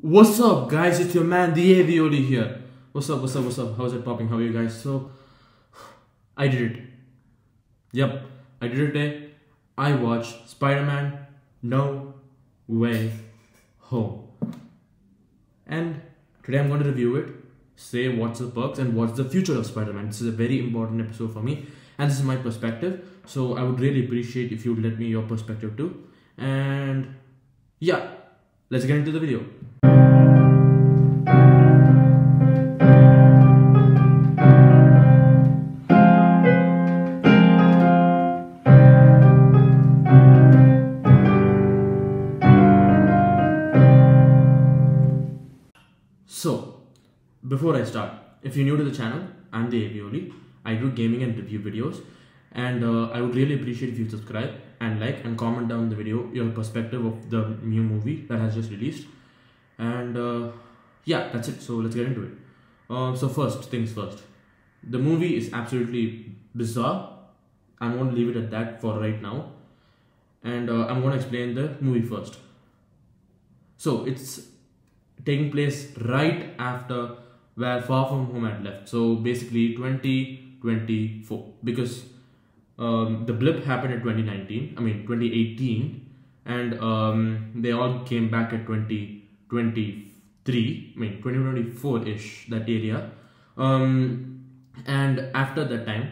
What's up, guys? It's your man, the Avioli here. What's up, what's up, what's up? How's it popping? How are you guys? So, I did it. Yep, I did it today. I watched Spider-Man No Way Home. And today I'm going to review it, say what's the perks and what's the future of Spider-Man. This is a very important episode for me, and this is my perspective. So, I would really appreciate if you would let me your perspective too. And yeah, let's get into the video. So, before I start, if you're new to the channel, I'm the Avioli. I do gaming and review videos, and I would really appreciate if you subscribe and like and comment down the video your perspective of the new movie that has just released. And yeah, that's it. So let's get into it. So first things first, the movie is absolutely bizarre. I'm going to leave it at that for right now, and I'm going to explain the movie first. So it's taking place right after where Far From Home had left. So basically 2024, because the blip happened in 2018, and they all came back at 2023, 2024-ish, that area. And after that time,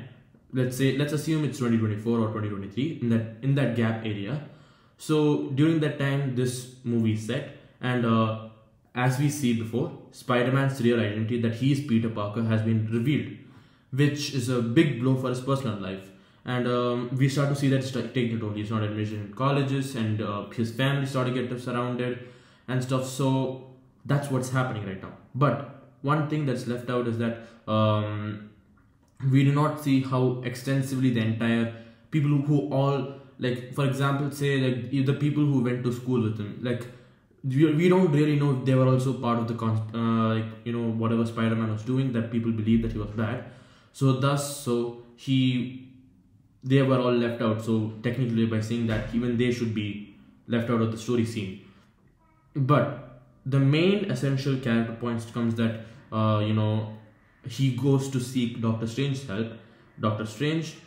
let's assume it's 2024 or 2023, in that gap area. So during that time, this movie is set, and as we see before, Spider-Man's real identity, that he is Peter Parker, has been revealed, which is a big blow for his personal life. And we start to see that it's taking a toll. He's not admission in colleges, and his family start to get surrounded and stuff. So that's what's happening right now. But one thing that's left out is that we do not see how extensively the entire people who all, like, for example, say like the people who went to school with him, like, we don't really know if they were also part of the whatever Spider-Man was doing, that people believe that he was bad. So they were all left out. So technically, by saying that, even they should be left out of the story scene. But the main essential character points comes that he goes to seek Doctor Strange's help. Doctor Strange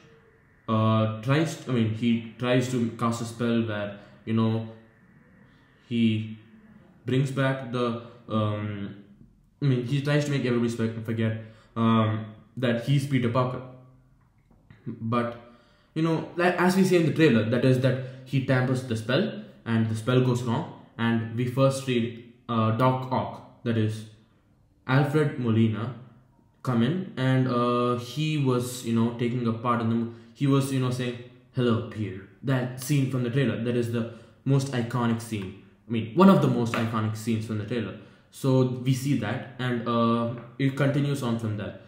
tries to cast a spell where he brings back the he tries to make everybody forget that he's Peter Parker. But like as we see in the trailer, that is that he tampers the spell and the spell goes wrong, and we first read Doc Ock, that is Alfred Molina, come in, and he was taking a part in the, he was saying hello Peter. That scene from the trailer, that is the most iconic scene. One of the most iconic scenes from the trailer. So we see that, and it continues on from that.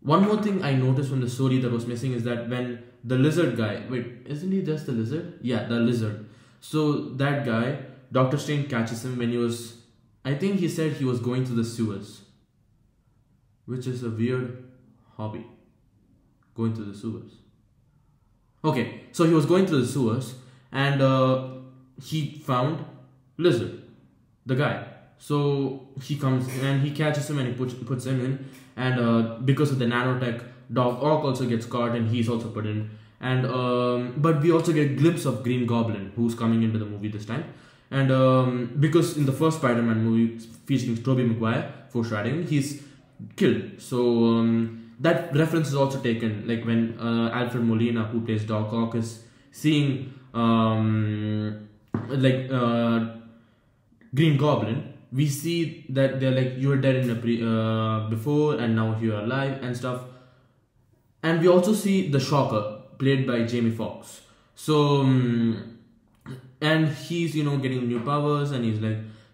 One more thing I noticed from the story that was missing is that when the lizard guy, wait, isn't he just the lizard? Yeah, the lizard. So that guy, Doctor Strange catches him when he was, I think he said he was going through the sewers, which is a weird hobby, going through the sewers. Okay, so he was going through the sewers, and he found Lizard, the guy. So he comes and he catches him and he puts him in, and because of the nanotech, Doc Ock also gets caught and he's also put in. And but we also get a glimpse of Green Goblin, who's coming into the movie this time. And because in the first Spider-Man movie featuring Tobey Maguire, foreshadowing, he's killed. So that reference is also taken, like when Alfred Molina, who plays Doc Ock, is seeing Green Goblin. We see that they're like, you were dead in the before, and now you are alive and stuff. And we also see the Shocker, played by Jamie Foxx. So and he's getting new powers, and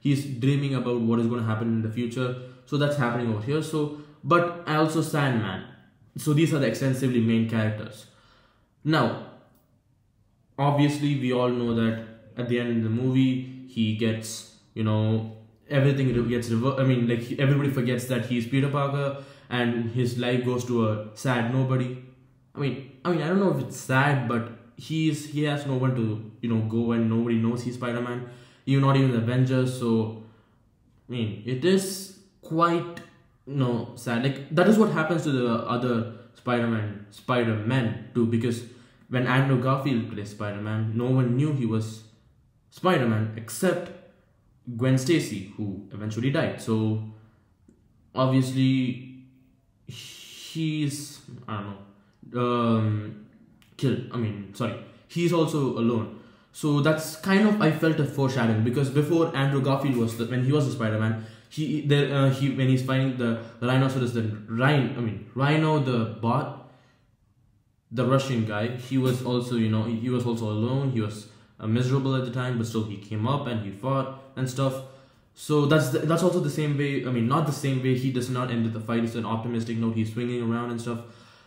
he's dreaming about what is going to happen in the future. So that's happening over here. So, but also Sandman. So these are the extensively main characters. Now, obviously, we all know that at the end of the movie, he gets everything gets reversed. Everybody forgets that he's Peter Parker, and his life goes to a sad nobody. I don't know if it's sad, but he has no one to go, and nobody knows he's Spider-Man. You're not even the Avengers, so I mean, it is quite, sad. Like, that is what happens to the other Spider-Man too, because when Andrew Garfield plays Spider-Man, no one knew he was Spider-Man except Gwen Stacy, who eventually died. So obviously he's, I don't know, killed. I mean, sorry, he's also alone. So that's kind of, I felt a foreshadowing, because before Andrew Garfield when he was the Spider-Man, when he's fighting the rhinoceros, Rhino the bot, the Russian guy, he was also, he was also alone. He was miserable at the time, but still he came up and he fought and stuff. So that's also the same way. I mean, not the same way. He does not end the fight. It's an optimistic note. He's swinging around and stuff.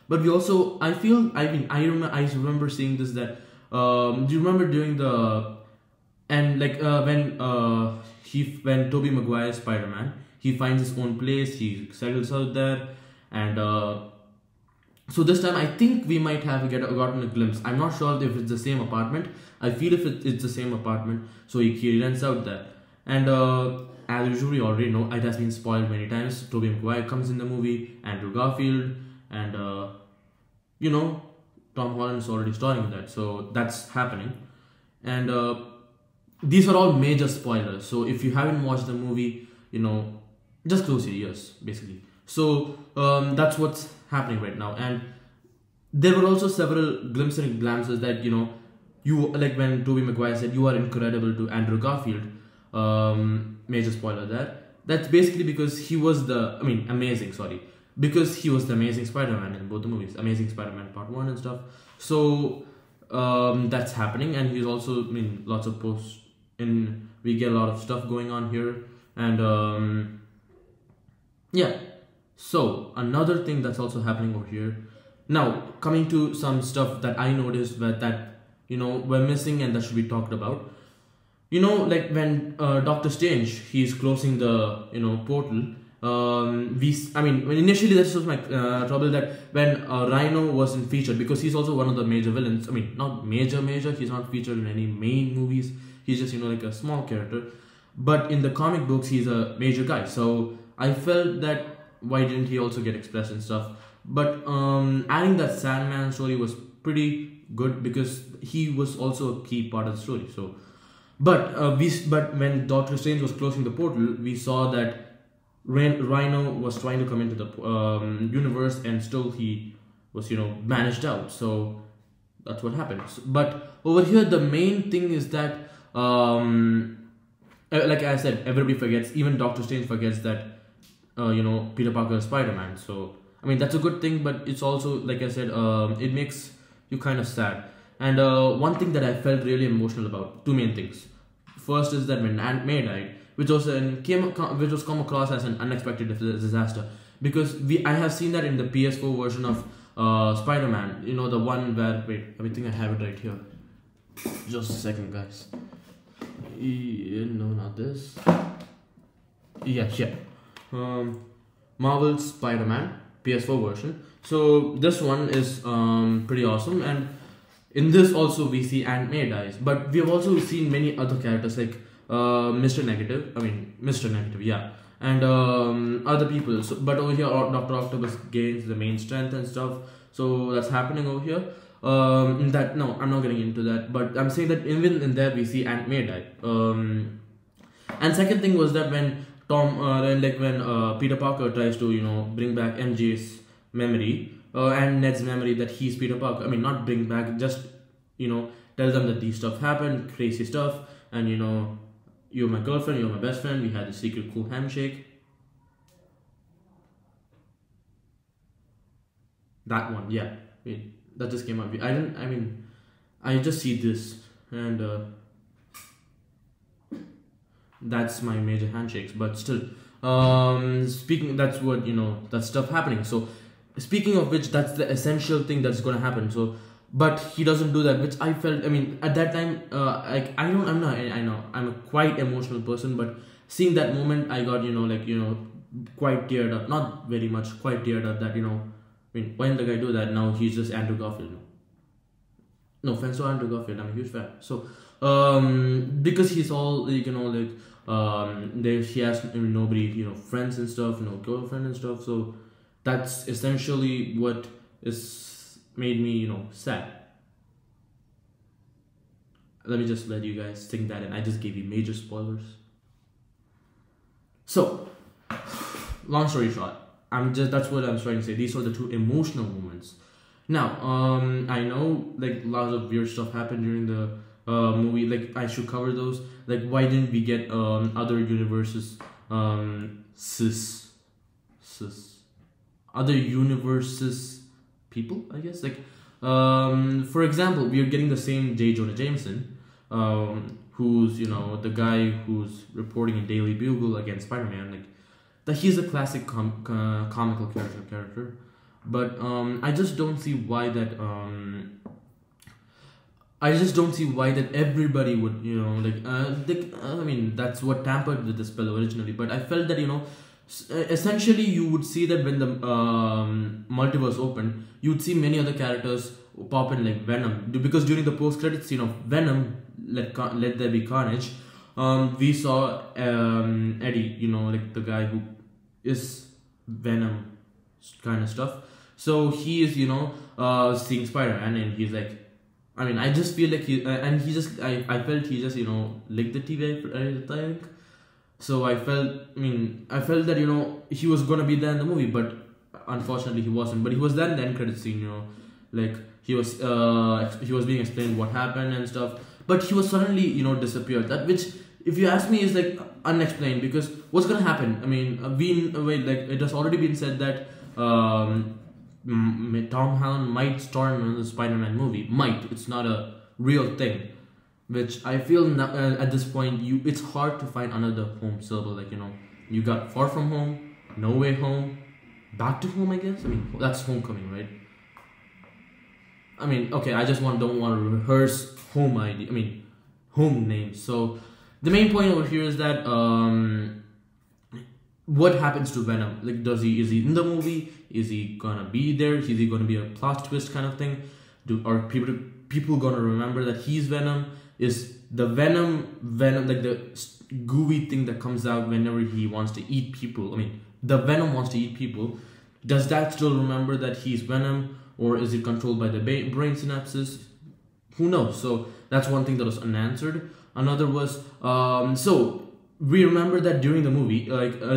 But we also, I remember seeing this, that do you remember during the, and like when Tobey Maguire's Spider-Man, he finds his own place, he settles out there, and so this time I think we might have gotten a glimpse. I'm not sure if it's the same apartment. I feel if it's the same apartment, so he rents out there. And as usual, we already know, it has been spoiled many times. Tobey Maguire comes in the movie, Andrew Garfield, and Tom Holland is already starring in that, so that's happening. And these are all major spoilers, so if you haven't watched the movie, just close your ears, basically. So that's what's happening right now. And there were also several glimpses that, you, like when Tobey Maguire said, "You are incredible" to Andrew Garfield, major spoiler there. That's basically because he was because he was the Amazing Spider-Man in both the movies, Amazing Spider-Man Part 1 and stuff. So that's happening, and he's also, lots of posts, and we get a lot of stuff going on here. And yeah, so another thing that's also happening over here. Now, coming to some stuff that I noticed that we're missing and that should be talked about. Like when Doctor Strange, he's closing the portal. Initially that was my trouble, that when Rhino wasn't featured, because he's also one of the major villains. I mean, not major, he's not featured in any main movies. He's just, like a small character. But in the comic books, he's a major guy. So I felt that why didn't he also get expressed and stuff? But adding that Sandman story was pretty good, because he was also a key part of the story. So, but when Doctor Strange was closing the portal, we saw that Rhino was trying to come into the universe, and still he was banished out. So that's what happened. But over here, the main thing is that like I said, everybody forgets, even Doctor Strange forgets that Peter Parker is Spider-Man. So that's a good thing, but it's also, like I said, it makes you kind of sad. And one thing that I felt really emotional about, two main things. First is that when Aunt May died, which was come across as an unexpected disaster, because I have seen that in the PS4 version of Spider-Man, the one where, wait, I think I have it right here, just a second, guys. No, not this. Yeah. Marvel's Spider-Man PS4 version. So this one is pretty awesome, and in this also we see Aunt May dies, but we have also seen many other characters like Mr. Negative, yeah, and other people. So, but over here, Dr. Octopus gains the main strength and stuff. So that's happening over here. I'm not getting into that, but I'm saying that even in there we see Aunt May die. And second thing was that when Peter Parker tries to bring back MJ's memory and Ned's memory that he's Peter Parker. Not bring back, just tell them that these stuff happened, crazy stuff, and you're my girlfriend, you're my best friend, we had a secret cool handshake. That one, yeah. That just came out. I just see this, and that's my major handshakes, but still, that's what, that stuff happening. So, speaking of which, that's the essential thing that's gonna happen. So, but he doesn't do that, which I felt, at that time, I know, I'm a quite emotional person, but seeing that moment, I got, quite teared up, not very much, quite teared up that, when the guy do that, now he's just Andrew Garfield. No offense to Andrew Garfield, I'm a huge fan. So, because he's all, There she has nobody, friends and stuff, no girlfriend and stuff. So that's essentially what is made me, sad. Let me just let you guys think that in. I just gave you major spoilers. So, long story short, that's what I'm trying to say. These are the two emotional moments. Now, I know like lots of weird stuff happened during the movie. Like I should cover those. Like why didn't we get other universes other universes people, I guess. Like for example, we are getting the same J. Jonah Jameson, who's the guy who's reporting in Daily Bugle against Spider-Man. Like that he's a classic comical character. But I just don't see why that everybody would I mean that's what tampered with the spell originally. But I felt that essentially you would see that when the multiverse opened, you would see many other characters pop in like Venom, because during the post-credit scene of Venom, Let There Be Carnage, we saw Eddie, like the guy who is Venom kind of stuff. So he is seeing Spider-Man, and he's like, I mean, I just feel like I felt he just licked the TV, I think. So I felt that he was gonna be there in the movie, but unfortunately he wasn't. But he was there in the end credit scene, like he was being explained what happened and stuff. But he was suddenly disappeared. That, which, if you ask me, is like unexplained, because what's gonna happen? I mean, it has already been said that Tom Holland might star in the Spider-Man movie. Might. It's not a real thing. Which I feel at this point, it's hard to find another home syllable. Like you got Far From Home, No Way Home, Back to Home. I guess. I mean, that's Homecoming, right? I mean, okay. I just don't want to rehearse home ID. I mean, home names. So the main point over here is that what happens to Venom? Like, is he in the movie? Is he gonna be there? Is he gonna be a plot twist kind of thing? Are people gonna remember that he's Venom? Is the Venom like the gooey thing that comes out whenever he wants to eat people? I mean, the Venom wants to eat people. Does that still remember that he's Venom, or is it controlled by the brain synapses? Who knows? So that's one thing that was unanswered. Another was so we remember that during the movie,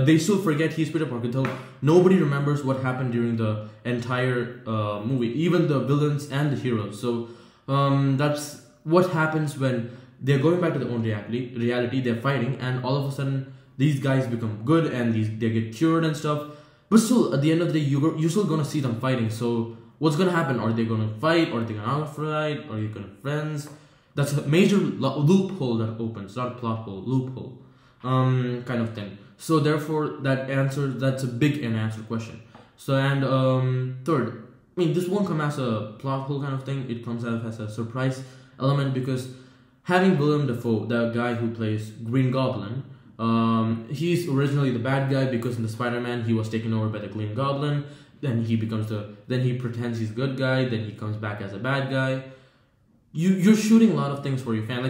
they still forget he's Peter Parker until nobody remembers what happened during the entire movie, even the villains and the heroes. So that's what happens when they're going back to their own reality. They're fighting, and all of a sudden these guys become good and they get cured and stuff. But still, at the end of the day, you're still gonna see them fighting. So what's gonna happen? Are they gonna fight? Are they gonna outfight? Are they gonna friends? That's a major loophole that opens, not a plot hole, loophole. Kind of thing. So therefore, that's a big unanswered question. So, and third, I mean, this won't come as a plot hole kind of thing. It comes out as a surprise element, because having Willem Dafoe, the guy who plays Green Goblin, he's originally the bad guy, because in the Spider-Man he was taken over by the Green Goblin. Then he pretends he's a good guy. Then he comes back as a bad guy. You're shooting a lot of things for your fan,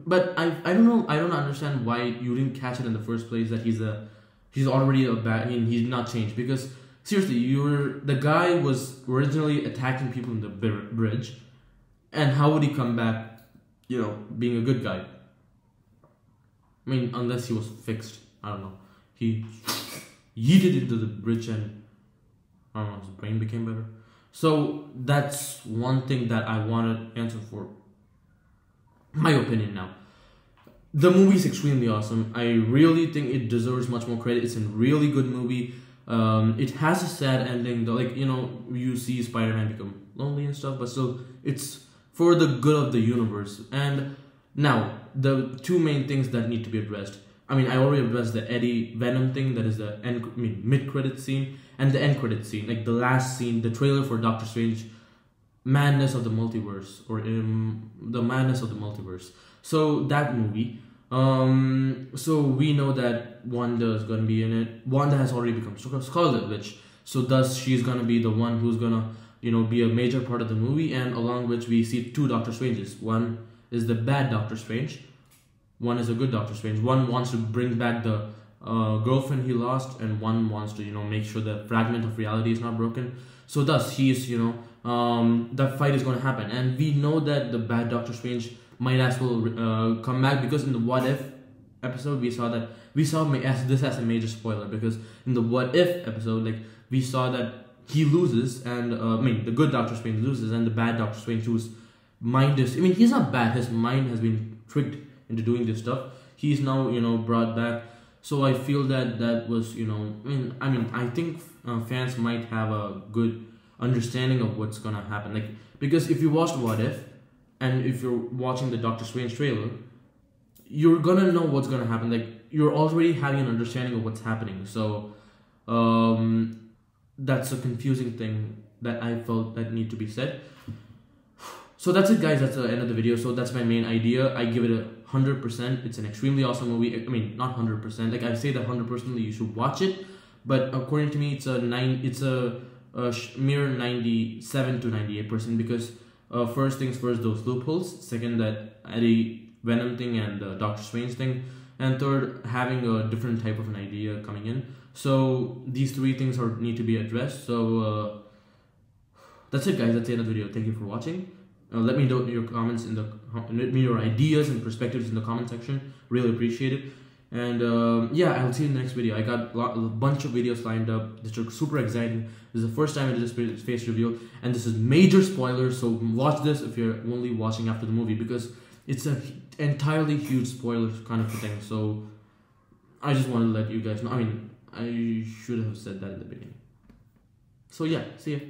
but I don't know. I don't understand why you didn't catch it in the first place that he's already a bad. I mean, he's not changed, because seriously, the guy was originally attacking people in the bridge, and how would he come back, being a good guy? I mean, unless he was fixed. I don't know. He yeeted into the bridge, and I don't know, his brain became better. So that's one thing that I want to answer for. My opinion now. The movie is extremely awesome. I really think it deserves much more credit. It's a really good movie. It has a sad ending though. Like, you see Spider-Man become lonely and stuff, but still, it's for the good of the universe. And now, the two main things that need to be addressed. I mean, I already addressed the Eddie Venom thing, that is the mid-credit scene, and the end credit scene, like the last scene, the trailer for Doctor Strange, Madness of the Multiverse, or the Madness of the Multiverse. So that movie, so we know that Wanda is gonna be in it. Wanda has already become Scarlet Witch, so thus she's gonna be the one who's gonna, be a major part of the movie. And along which we see two Doctor Stranges. One is the bad Doctor Strange, one is a good Doctor Strange. One wants to bring back the girlfriend he lost, and one wants to, make sure the fragment of reality is not broken. So thus, he's, that fight is going to happen. And we know that the bad Doctor Strange might as well come back, because in the What If episode, we saw this as a major spoiler, because in the What If episode, like, we saw that he loses, and the good Doctor Strange loses, and the bad Doctor Strange, whose mind is, he's not bad, his mind has been tricked into doing this stuff. He's now, brought back. So I feel that was, I think fans might have a good understanding of what's gonna happen. Like, because if you watched What If, and if you're watching the Doctor Strange trailer, you're gonna know what's gonna happen. Like, you're already having an understanding of what's happening. So, that's a confusing thing that I felt that need to be said. So that's it, guys. That's the end of the video. So that's my main idea. I give it 100%. It's an extremely awesome movie. Not 100%. Like, I say that 100%, you should watch it. But according to me, it's a mere 97 to 98%, because first things first, those loopholes. Second, that Eddie Venom thing and the Doctor Strange thing. And third, having a different type of an idea coming in. So these three things need to be addressed. So that's it, guys. That's the end of the video. Thank you for watching. Let me know your comments let me your ideas and perspectives in the comment section. Really appreciate it. And I'll see you in the next video. I got a bunch of videos lined up that are super exciting. This is the first time I did this face reveal, and this is major spoilers. So watch this if you're only watching after the movie, because it's an entirely huge spoiler kind of a thing. So I just wanted to let you guys know. I should have said that in the beginning. So yeah, see ya.